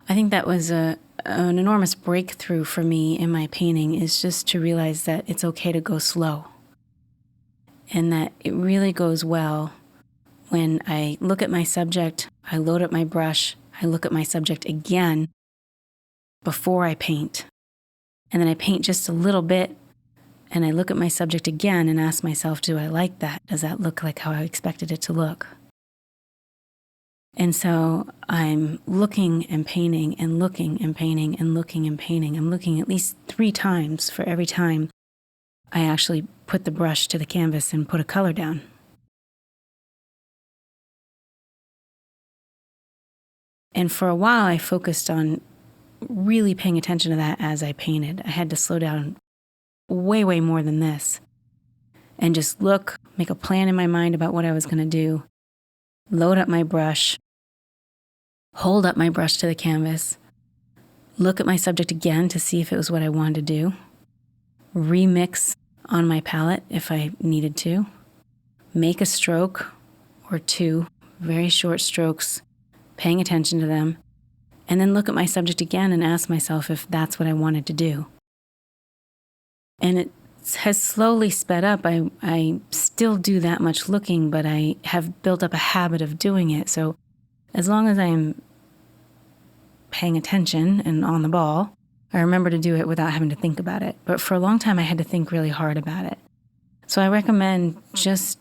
I think that was an enormous breakthrough for me in my painting, is just to realize that it's okay to go slow. And that it really goes well when I look at my subject, I load up my brush, I look at my subject again before I paint. And then I paint just a little bit, and I look at my subject again and ask myself, do I like that? Does that look like how I expected it to look? And so I'm looking and painting and looking and painting and looking and painting. I'm looking at least 3 times for every time I actually put the brush to the canvas and put a color down. And for a while, I focused on really paying attention to that as I painted. I had to slow down way, way more than this. And just look, make a plan in my mind about what I was going to do, load up my brush, hold up my brush to the canvas, look at my subject again to see if it was what I wanted to do, remix on my palette if I needed to, make a stroke or 2, very short strokes, paying attention to them, and then look at my subject again and ask myself if that's what I wanted to do. And it has slowly sped up. I still do that much looking, but I have built up a habit of doing it. So as long as I'm paying attention and on the ball, I remember to do it without having to think about it. But for a long time, I had to think really hard about it. So I recommend just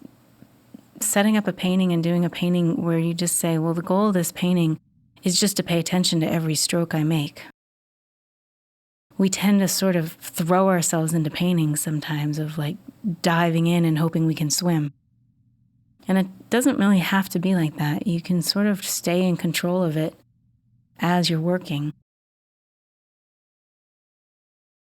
setting up a painting and doing a painting where you just say, well, the goal of this painting is just to pay attention to every stroke I make. We tend to sort of throw ourselves into paintings sometimes, of like diving in and hoping we can swim. And it doesn't really have to be like that. You can sort of stay in control of it as you're working.